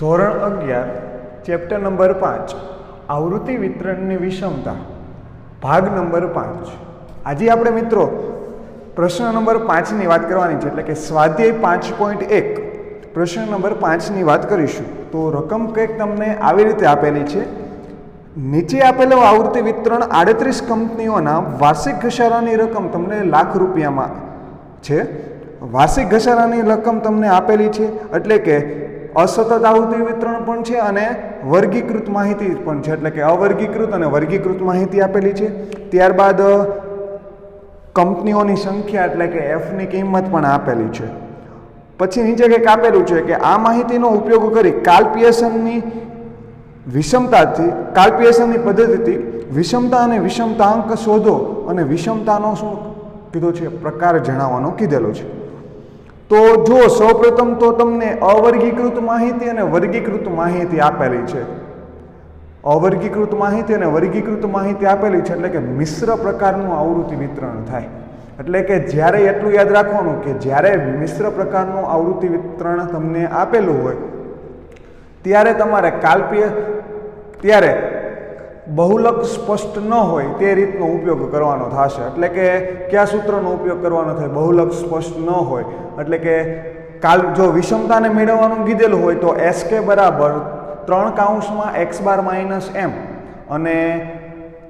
ધોરણ 11 chapter number 5 આવૃત્તિ વિતરણની વિષમતા ભાગ નંબર 5। આજે આપણે મિત્રો પ્રશ્ન નંબર 5 ની વાત કરવાની છે, એટલે કે સ્વાધ્યાય 5.1 પ્રશ્ન નંબર 5 ની વાત કરીશું। તો રકમ કંઈક તમને આવી રીતે આપેલી છે। નીચે આપેલો આવૃત્તિ વિતરણ 38 કંપનીઓના વાર્ષિક ઘસારાની રકમ તમને લાખ રૂપિયામાં છે। વાર્ષિક ઘસારાની રકમ તમને આપેલી છે, એટલે કે असतत आवृत्ति वितरण पण छे अने वर्गीकृत माहिती पण छे, એટલે કે અવર્ગીકૃત અને વર્ગીકૃત માહિતી આપેલી છે। ત્યારબાદ કંપનીઓની સંખ્યા એટલે કે એફ ની કિંમત પણ આપેલી છે। પછી નીચે કંઈક આપેલું છે કે આ માહિતીનો ઉપયોગ કરી કાર્લ પિયર્સનની પદ્ધતિથી વિષમતા અને વિષમતાંક શોધો અને વિષમતાનો શું કીધો છે પ્રકાર જણાવવાનો કીધેલો છે। તો જો સૌપ્રથમ તો તમને અવર્ગીકૃત માહિતી અને વર્ગીકૃત માહિતી આપેલી છે। અવર્ગીકૃત માહિતી અને વર્ગીકૃત માહિતી આપેલી છે, એટલે કે મિશ્ર પ્રકારનું આવૃત્તિ વિતરણ થાય। એટલે કે જ્યારે એટલું યાદ રાખવાનું કે જ્યારે મિશ્ર પ્રકારનું આવૃત્તિ વિતરણ તમને આપેલું હોય ત્યારે તમારે ત્યારે બહુલક સ્પષ્ટ ન હોય તે રીતનો ઉપયોગ કરવાનો થશે। એટલે કે કયા સૂત્રનો ઉપયોગ કરવાનો થાય? બહુલક સ્પષ્ટ ન હોય એટલે કે જો વિષમતાને મેળવવાનું કીધેલું હોય તો SK બરાબર 3 x બાર માઇનસ m, અને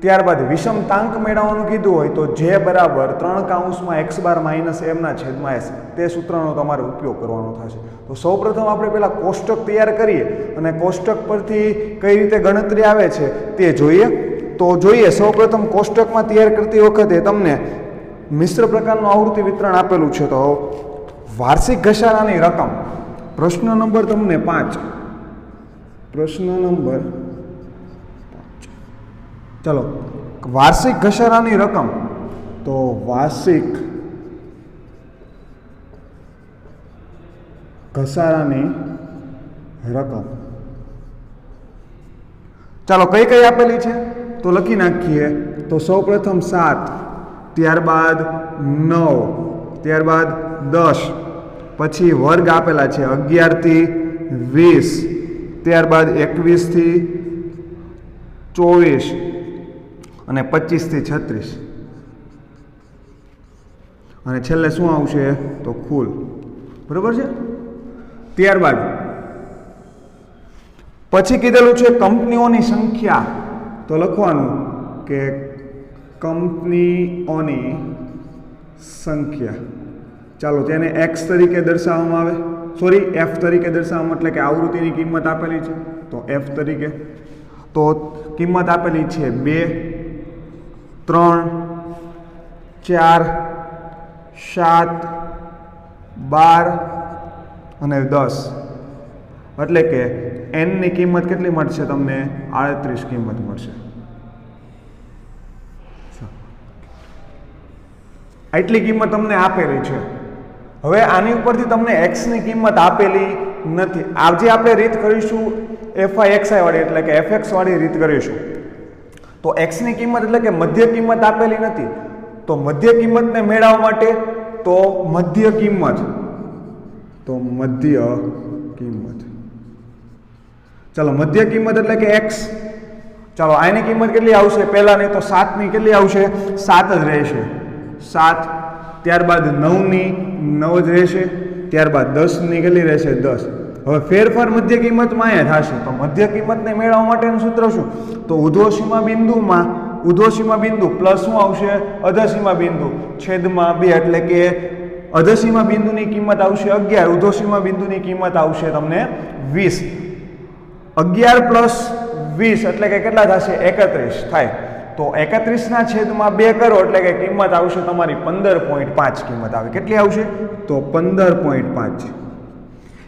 ત્યારબાદ વિષમતાંક મેળવવાનું કીધું હોય તો J બરાબર 3 x બાર માઇનસ m ના છેદમાં s, તે સૂત્રનો તમારે ઉપયોગ કરવાનો થશે। તો સૌપ્રથમ આપણે પહેલાં કોષ્ટક તૈયાર કરીએ અને કોષ્ટક પરથી કઈ રીતે ગણતરી આવે છે તે જોઈએ। તો જોઈએ, સૌપ્રથમ કોષ્ટકમાં તૈયાર કરતી વખતે તમને મિશ્ર પ્રકારનું આવૃત્તિ વિતરણ આપેલું છે। તો વાર્ષિક ઘસારાની રકમ પ્રશ્ન નંબર તમને 5, પ્રશ્ન નંબર 5, ચલો વાર્ષિક ઘસારાની રકમ, તો વાર્ષિક ઘસારાની રકમ ચાલો કઈ કઈ આપેલી છે તો લખી નાખીએ। તો સૌપ્રથમ 7, ત્યારબાદ 9, ત્યારબાદ 10, પછી વર્ગ આપેલા છે 11 થી 20, ત્યારબાદ 21 થી 24 અને 25 થી 36, અને છેલ્લે શું આવશે તો કુલ, બરોબર છે। ત્યારબાદ પછી કીધેલું છે કંપનીઓની સંખ્યા, તો લખવાનું કે કંપનીઓની સંખ્યા, ચાલો તેને x તરીકે દર્શાવવામાં આવે, સોરી f તરીકે દર્શાવવામાં, એટલે કે આવૃત્તિની કિંમત આપેલી છે તો f તરીકે, તો કિંમત આપેલી છે 2, 3, 4, 7, 12 અને 10, એટલે કે n ની કિંમત કેટલી મળશે તમને? 38 કિંમત મળશે। આટલી કિંમત તમને આપેલી છે। હવે આની ઉપરથી તમને x ની કિંમત આપેલી નથી। આજે આપણે રીત કરીશું FIXI વાળી, એટલે કે fx વાળી રીત કરીશું। તો x ની કિંમત એટલે કે મધ્ય કિંમત આપેલી નથી, તો મધ્ય કિંમતને મેળવવા માટે તો મધ્ય કિંમત, ચાલો મધ્ય કિંમત એટલે કે x, ચાલો આની કિંમત કેટલી આવશે? પહેલાની તો 7 ની કેટલી આવશે? 7 જ રહેશે, 7, ત્યારબાદ 9 ની 9 જ રહેશે, ત્યારબાદ 10 ની કેટલી રહેશે? 10। હવે ફેરફાર મધ્ય કિંમતમાં અહીંયા થશે, તો મધ્ય કિંમતને મેળવવા માટેનું સૂત્ર શું? તો ઉર્ધ્વસીમા બિંદુ પ્લસ શું આવશે? અધસીમા બિંદુ છેદમાં 2, એટલે કે અધસીમા બિંદુની કિંમત આવશે 11, ઉર્ધ્વસીમા બિંદુની કિંમત આવશે તમને 20। 11 પ્લસ 20 એટલે કે કેટલા થશે? 31 થાય। તો 31 ના છેદમાં 2 કરો એટલે કે કિંમત આવશે તમારી 15.5 કિંમત આવે। કેટલી આવશે? તો 15.5।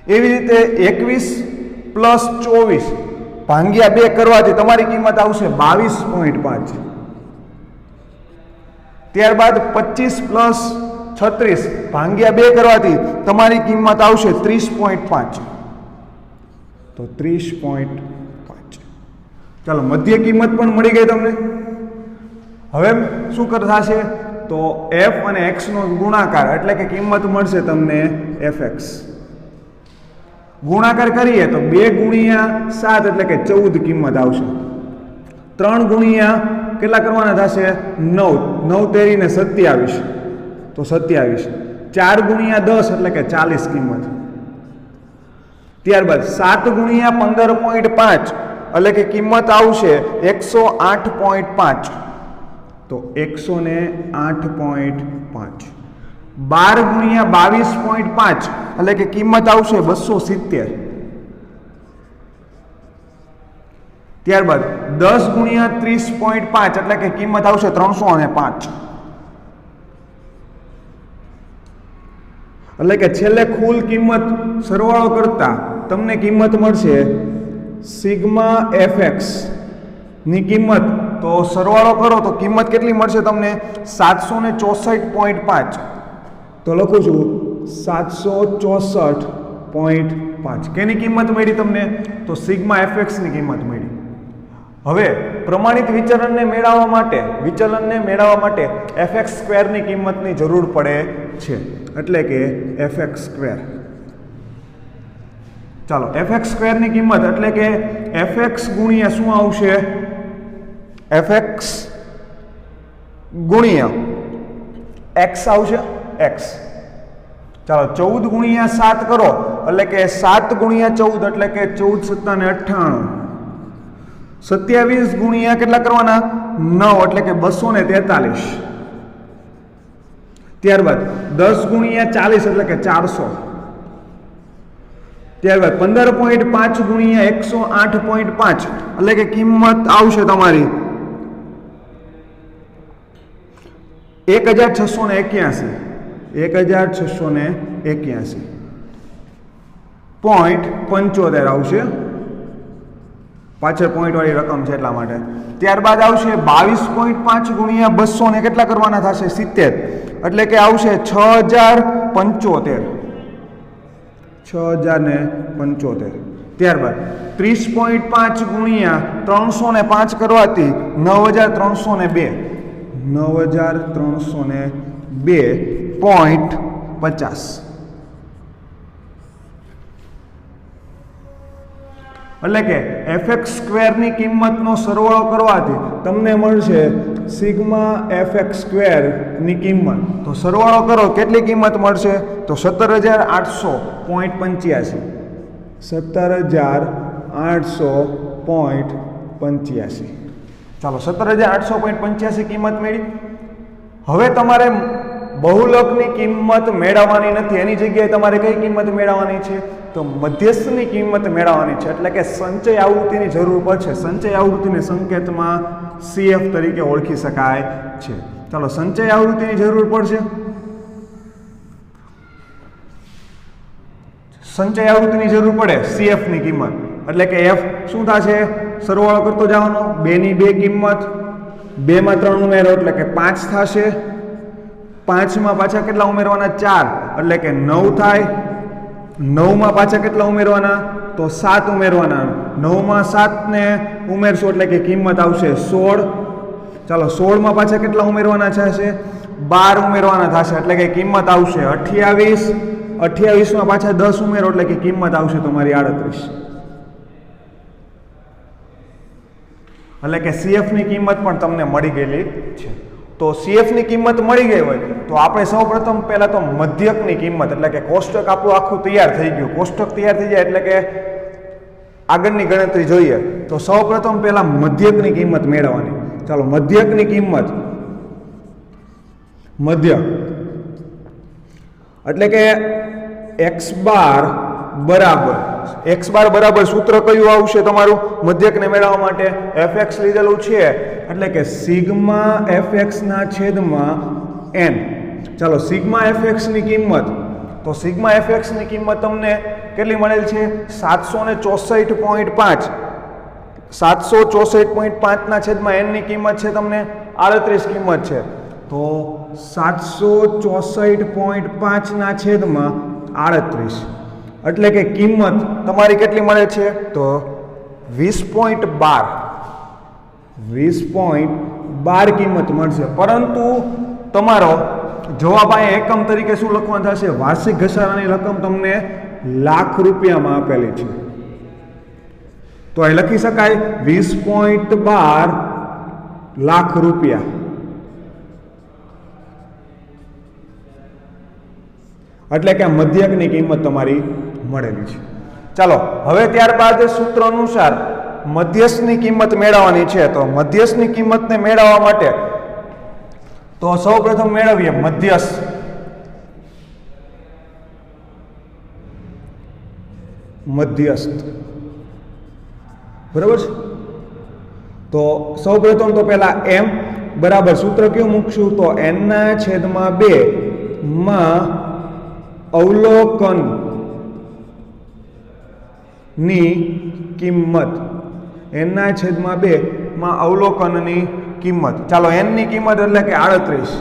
એવી રીતે 21 પ્લસ 24 ભાગ્યા 2 કરવાથી તમારી કિંમત આવશે 22.5। ત્યારબાદ 25 પ્લસ 36 ભાગ્યા 2 કરવાથી તમારી કિંમત આવશે 30.5, તો 30.5। ચાલો મધ્ય કિંમત પણ મળી ગઈ તમને। હવે શું થશે? તો f અને x નો ગુણાકાર, એટલે કે કિંમત મળશે તમને fx। ગુણાકાર કરીએ તો 2 ગુણ્યા 7 એટલે કે 14 કિંમત આવશે. 3 ગુણ્યા કેટલા કરવાના થશે? 9. 9 તેરીને 27 તો 27. 4 ગુણ્યા 10 એટલે કે 40 કિંમત. ત્યારબાદ 7 ગુણ્યા 15.5 એટલે કે કિંમત આવશે 108.5 તો 108.5. 12 ગુણ્યા 22.5 એટલે કે કિંમત આવશે 270. ત્યારબાદ 10 ગુણ્યા 30.5 એટલે કે કિંમત આવશે 305. એટલે કે છેલ્લે કુલ કિંમત સરવાળો કરતા તમને કિંમત મળશે સિગ્મા fx ની કિંમત. તો સરવાળો કરો તો કિંમત કેટલી મળશે તમને? 764.5. તો લખું છું 764.5. કેની કિંમત મળી તમને? તો સિગ્મા fx ની કિંમત મળી. હવે પ્રમાણિત વિચલનને મેળવવા માટે fx² ની કિંમતની જરૂર પડે છે, એટલે કે fx². ચાલો fx² ની કિંમત એટલે કે fx ગુણ્યા શું આવશે? fx ગુણ્યા x આવશે, x. ચાલો 14 ગુણ્યા 7 કરો એટલે કે 7 ગુણ્યા 14 એટલે કે 14 × 7 = 98. 27 ગુણ્યા કેટલા કરવાના? 9 એટલે કે 243. ત્યારબાદ 10 ગુણ્યા 40 એટલે કે 400. ત્યારબાદ 15.5 ગુણ્યા 108.5 એટલે કે કિંમત આવશે તમારી 1681. 1681.75 આવશે. પાછળ પોઈન્ટ વાળી રકમ છે એટલા માટે. ત્યારબાદ આવશે 22.5 ગુણ્યા 200 ને કેટલા કરવાના થશે? 70 એટલે કે આવશે 6075. 6075. ત્યારબાદ 30.5 ગુણ્યા 305 કરવાથી 9302. 9302.50. એટલે કે fx² ની કિંમતનો સરવાળો કરવાથી તમને મળશે સિગ્મા fx² ની કિંમત. તો સરવાળો કરો કેટલી કિંમત મળશે? તો 17800.85. 17800.85. ચાલો 17800.85 કિંમત મળી. હવે તમારે બહુલકની કિંમત મેળવવાની નથી, એની જગ્યાએ તમારે કઈ કિંમત મેળવવાની છે? તો મધ્યસ્થની કિંમત મેળવવાની છે, એટલે કે સંચય આવૃત્તિની જરૂર પડશે. સંચય આવૃત્તિને સંકેતમાં CF તરીકે ઓળખી શકાય છે. ચાલો સંચય આવૃત્તિની જરૂર પડશે. સંચય આવૃત્તિની જરૂર પડે CF ની કિંમત એટલે કે f શું થશે? સરવાળો કરતો જવાનો. 2 ની 2 કિંમત, 2 માં 3 ઉમેરો એટલે કે 5 થશે. 5 માં પાછા કેટલા ઉમેરવાના? 4 એટલે કે 9 થાય. 9 માં પાછા કેટલા ઉમેરવાના? તો 7 ઉમેરવાના. 9 માં 7 ને ઉમેરશો એટલે કે કિંમત આવશે 16. ચાલો 16 માં પાછા કેટલા ઉમેરવાના થશે? 12 ઉમેરવાના થશે એટલે કે કિંમત આવશે 28. 28 માં પાછા 10 ઉમેરો એટલે કે કિંમત આવશે તમારી 38. એટલે કે CF ની કિંમત પણ તમને મળી ગયેલી છે. તો CF ની કિંમત મળી ગઈ હોય તો આપણે સૌપ્રથમ પહેલા તો મધ્યકની કિંમત એટલે કે કોષ્ટક આપણું આખું તૈયાર થઈ ગયું. કોષ્ટક તૈયાર થઈ જાય એટલે કે આગળની ગણતરી જોઈએ. તો સૌપ્રથમ પહેલા મધ્યકની કિંમત મેળવવાની. ચાલો મધ્યકની કિંમત, મધ્યક એટલે કે x બાર બરાબર સૂત્ર કયું આવશે તમારું મધ્યકને મેળવવા માટે? fx લીધેલું છે એટલે કે સિગ્મા fx ના છેદમાં n. ચાલો સિગ્મા fx ની કિંમત, તો સિગ્મા fx ની કિંમત તમને કેટલી મળેલ છે? 764.5. 764.5 ના છેદમાં n ની કિંમત છે તમને 38 કિંમત છે. તો 764.5 ના છેદમાં 38 એટલે કે કિંમત તમારી કેટલી મળે છે? તો 20.12. 20.12 કિંમત મળશે. પરંતુ તમારો જવાબ અહીંયા એકમ તરીકે શું લખવાનું થશે? વાર્ષિક ઘસારાની રકમ તમને લાખ રૂપિયામાં આપેલી છે. તો અહીં લખી શકાય 20.12 લાખ રૂપિયા. એટલે કે મધ્યકની કિંમત તમારી મળેલી છે. ચાલો હવે ત્યારબાદ સૂત્ર અનુસાર મધ્યસ્થની કિંમત મેળવવાની છે. તો મધ્યસ્થની કિંમતને મેળવવા માટે તો સૌપ્રથમ મેળવીએ મધ્યસ્થ. બરાબર છે. તો સૌપ્રથમ તો પહેલા m બરાબર સૂત્ર કેવું મૂકશું? તો n/2 માં અવલોકન ની કિંમત, n/2 માં અવલોકનની કિંમત. ચાલો n ની કિંમત એટલે કે 38.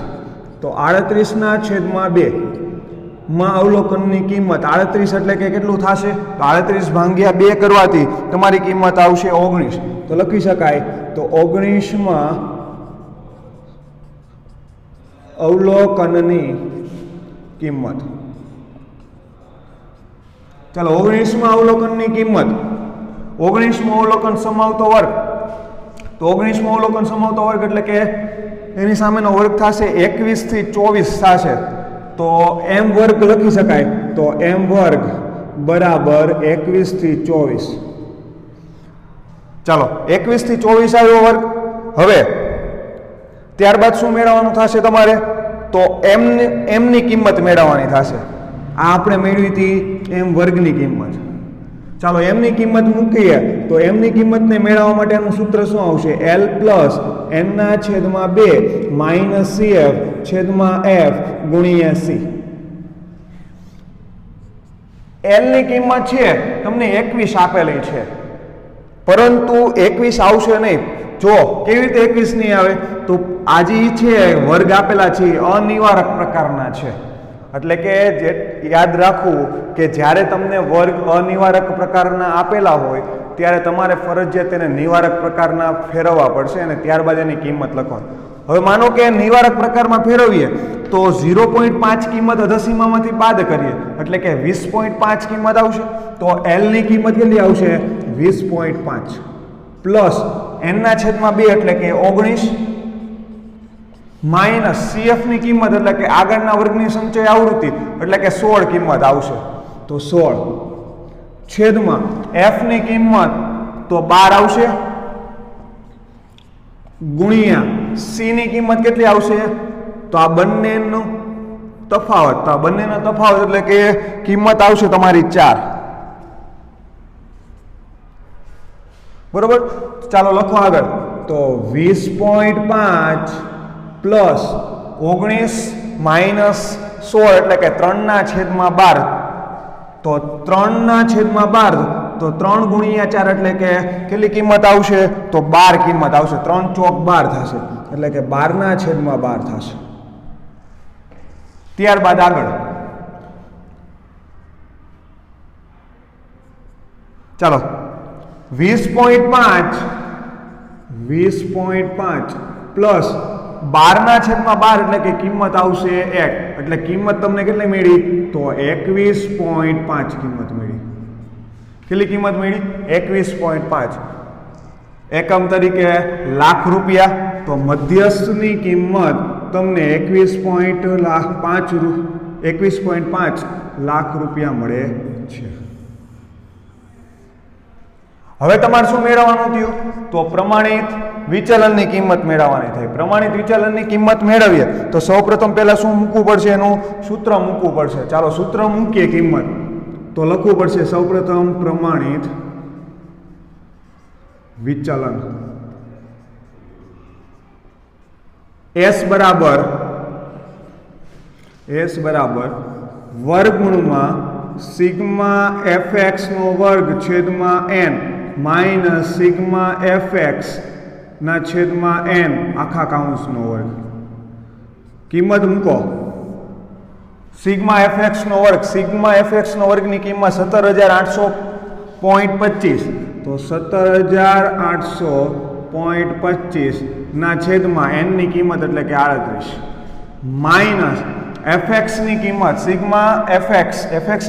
તો 38/2 માં અવલોકનની કિંમત 38 એટલે કે કેટલું થશે? તો 38 ભાગ્યા 2 કરવાથી તમારી કિંમત આવશે 19. તો લખી શકાય તો 19 માં અવલોકનની કિંમત. ચાલો 19 માં અવલોકનની કિંમત, 19 માં અવલોકન સમાવતો વર્ગ. તો 19 માં અવલોકન સમાવતો વર્ગ એટલે કે એની સામેનો વર્ગ થશે 21 થી 24 થશે. તો m વર્ગ લખી શકાય. તો m વર્ગ બરાબર 21 થી 24. ચાલો 21 થી 24 આવ્યો વર્ગ. હવે ત્યારબાદ શું મેળવવાનું થશે તમારે? તો m ની કિંમત મેળવવાની થશે. આ આપણે મેળવી હતી m વર્ગની કિંમત. ચાલો m ની કિંમત મૂકીએ તો m ની કિંમતને મેળવવા માટેનું સૂત્ર શું આવશે? l plus n/2 minus cf છેદમાં f ગુણ્યા c. l ની કિંમત છે તમને 21 આપેલી છે, પરંતુ 21 આવશે નહીં. જો કેવી રીતે 21 નહીં આવે? તો આજે છે વર્ગ આપેલા છે અનિવારક પ્રકારના છે. એટલે કે જે યાદ રાખવું કે જ્યારે તમને વર્ગ અનિવારક પ્રકારના આપેલા હોય ત્યારે તમારે ફરજિયાત તેને નિવારક પ્રકારના ફેરવવા પડશે અને ત્યારબાદ એની કિંમત લખવાની. હવે માનો કે નિવારક પ્રકારમાં ફેરવીએ તો 0.5 કિંમત અધસીમામાંથી બાદ કરીએ એટલે કે 20.5 કિંમત આવશે. તો l ની કિંમત કેટલી આવશે? 20.5 પ્લસ n/2 એટલે કે 19 માઇનસ cf ની કિંમત એટલે કે આગળના વર્ગની સંચય આવૃત્તિ એટલે કે 16 કિંમત આવશે. તો 16 છેદમાં f ની કિંમત તો 12 આવશે ગુણ્યા c ની કિંમત કેટલી આવશે? તો આ બંનેનો તફાવત. તો આ બંનેનો તફાવત એટલે કે કિંમત આવશે તમારી 4. બરોબર. ચાલો લખો આગળ. તો 20.5 પ્લસ 19 માઇનસ 16 એટલે કે 3/12. તો 3/12 તો 3 ગુણ્યા 4 એટલે કે કેટલી કિંમત આવશે? તો 12 કિંમત આવશે. 3 ચોક 12 થશે એટલે કે 12/12 થશે. ત્યારબાદ આગળ ચાલો 20.5 પ્લસ 12/12 એટલે કે કિંમત આવશે 1. એટલે કિંમત તમને કેટલી મળી? તો 21.5 કિંમત મળી. કેટલી કિંમત મળી? 21.5. એકમ તરીકે લાખ રૂપિયા. તો મધ્યસ્થની કિંમત તમને 21.5 લાખ રૂપિયા મળે છે. હવે તમારે શું મેળવવાનું થયું? તો પ્રમાણિત વિચલનની કિંમત મેળવવાની થઈ. પ્રમાણિત વિચલનની કિંમત મેળવીએ તો સૌપ્રથમ પહેલા શું મૂકવું પડશે? એનું સૂત્ર મૂકવું પડશે. ચાલો સૂત્ર મૂકીએ કિંમત. તો લખવું પડશે સૌપ્રથમ પ્રમાણિત વિચલન S બરાબર વર્ગમૂળમાં સિગ્મા fx નો વર્ગ છેદમાં n માઇનસ સિગ્મા fx ના છેદમાં n આખા કાઉન્સનો વર્ગ. કિંમત મૂકો. સિગ્મા fx નો વર્ગની કિંમત 17,800.25. તો 17,800.25 ના છેદમાં n ની કિંમત એટલે કે 38 માઇનસ fx ની કિંમત સિગ્મા fx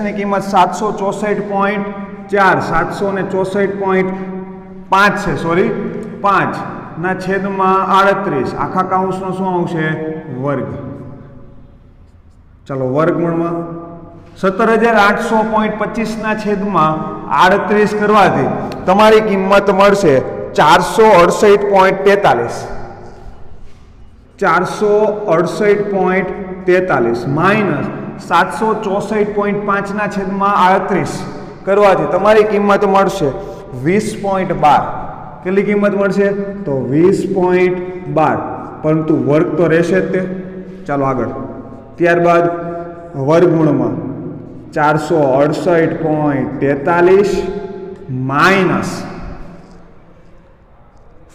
ની કિંમત 764.4 764.5 છે સોરી 5 ના છેદમાં 38 આખા કૌંસનો શું આવશે વર્ગ ચાલો વર્ગમૂળમાં 17,800.25 ના છેદમાં 38 કરવાથી તમારી કિંમત મળશે 468.43 468.43 માઇનસ 764.5 ના છેદમાં 38 કરવાથી તમારી કિંમત મળશે 20.12 કેટલી કિંમત મળશે તો 20.12 પરંતુ વર્ગ તો રહેશે જ તે ચાલો આગળ ત્યારબાદ વર્ગમૂળમાં 468.43 માઇનસ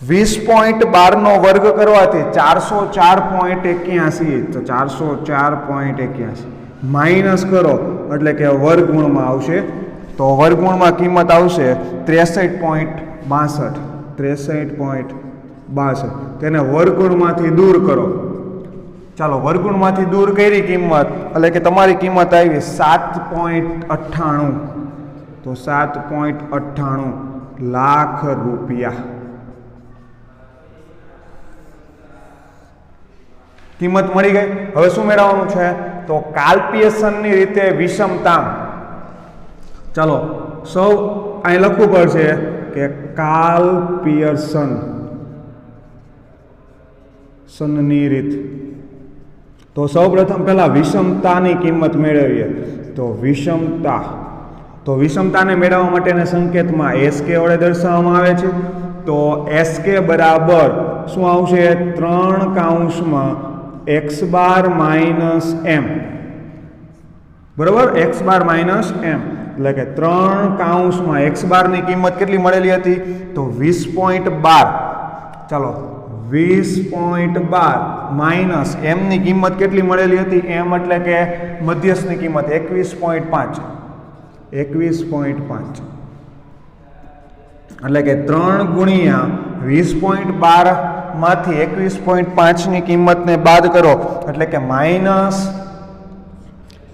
20.12 નો વર્ગ કરવાથી 404.81 તો 404.81 માઇનસ કરો એટલે કે વર્ગમૂળમાં આવશે તો વર્ગમૂળમાં કિંમત આવશે 63.62 તેને વર્ગમૂળમાંથી દૂર કરો ચાલો વર્ગમૂળમાંથી દૂર કરી કિંમત એટલે કે તમારી કિંમત આવી 7.98 તો 7.98 લાખ રૂપિયા કિંમત મળી ગઈ હવે શું મેળવવાનું છે તો કાલ્પીયસનની રીતે વિષમતાંક ચાલો સૌ અહીં લખવું પડશે કે કાલ્પીયસન સનની રીત તો સૌપ્રથમ પહેલા વિષમતાની કિંમત મેળવીએ તો વિષમતાને મેળવવા માટેના સંકેતમાં SK વડે દર્શાવવામાં આવે છે તો SK બરાબર શું આવશે 3 કૌંસમાં x બાર માઇનસ m બરાબર x બાર માઇનસ m એટલે કે 3 કૌંસમાં x બારની કિંમત કેટલી મળેલી હતી તો 20.12 ચાલો 20.12 માઇનસ m ની કિંમત કેટલી મળેલી હતી m એટલે કે મધ્યસ્થની કિંમત 21.5 એટલે કે 3 ગુણ્યા 20.12 માંથી 21.5 ની કિંમતને બાદ કરો એટલે કે માઇનસ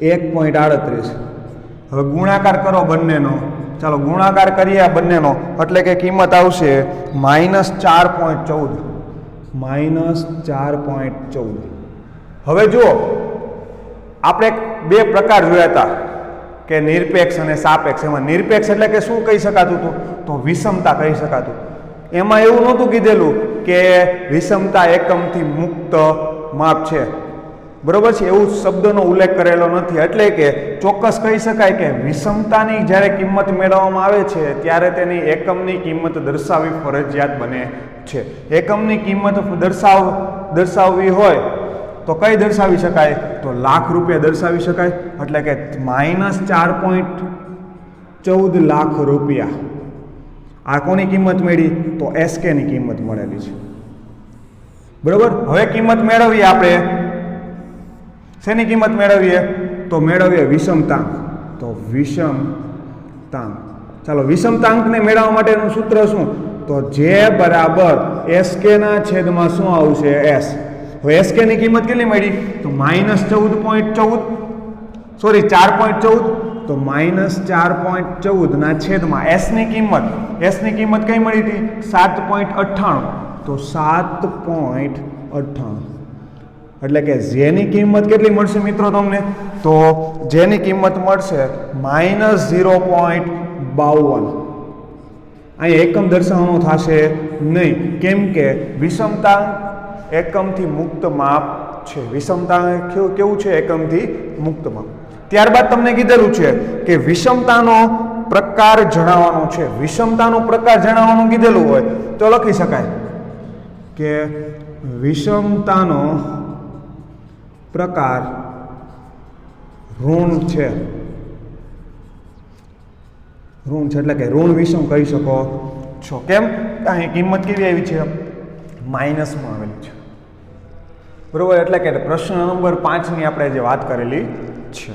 1.38 હવે ગુણાકાર કરો બંનેનો ચાલો ગુણાકાર કરીએ આ બંનેનો એટલે કે કિંમત આવશે માઇનસ 4.14 હવે જુઓ આપણે બે પ્રકાર જોયા હતા કે નિરપેક્ષ અને સાપેક્ષ એમાં નિરપેક્ષ એટલે કે શું કહી શકાતું હતું તો વિષમતા કહી શકાતું એમાં એવું નહોતું કીધેલું કે વિષમતા એકમથી મુક્ત માપ છે બરોબર છે એવું શબ્દનો ઉલ્લેખ કરેલો નથી એટલે કે ચોક્કસ કહી શકાય કે વિષમતાની જ્યારે કિંમત મેળવવામાં આવે છે ત્યારે તેની એકમની કિંમત દર્શાવવી ફરજિયાત બને છે એકમની કિંમત દર્શાવવી હોય તો કઈ દર્શાવી શકાય તો લાખ રૂપિયા દર્શાવી શકાય એટલે કે માઇનસ 4.14 લાખ રૂપિયા આ કોની કિંમત મળી તો SK ની કિંમત મળેલી છે બરોબર હવે કિંમત મેળવીએ આપણે શેની કિંમત મેળવીએ તો મેળવીએ વિષમતાંક તો વિષમતાંક ચાલો વિષમતાંકને મેળવવા માટેનું સૂત્ર શું તો J બરાબર SK ના છેદમાં શું આવશે S હવે SK ની કિંમત કેટલી મળી તો માઇનસ 4.14 તો માઇનસ 4.14 ના છેદમાં S ની કિંમત કઈ મળી હતી 7.98 તો 7.98 એટલે કે J ની કિંમત કેટલી મળશે મિત્રો તમને તો J ની કિંમત મળશે માઇનસ 0.52 અહીં એકમ દર્શાવવાનું થશે નહીં કેમ કે વિષમતાંક એકમથી મુક્ત માપ છે વિષમતાંક કેવું છે એકમથી મુક્ત માપ ત્યારબાદ તમને કીધેલું છે કે વિષમતાનો પ્રકાર જણાવવાનો છે વિષમતાનો પ્રકાર જણાવવાનું કીધેલું હોય તો લખી શકાય કે વિષમતાનો પ્રકાર ઋણ છે એટલે કે ઋણ વિષમ કહી શકો છો કેમ અહીં કિંમત કેવી આવી છે માઇનસમાં આવેલી છે બરોબર એટલે કે પ્રશ્ન નંબર 5 ની આપણે જે વાત કરેલી છે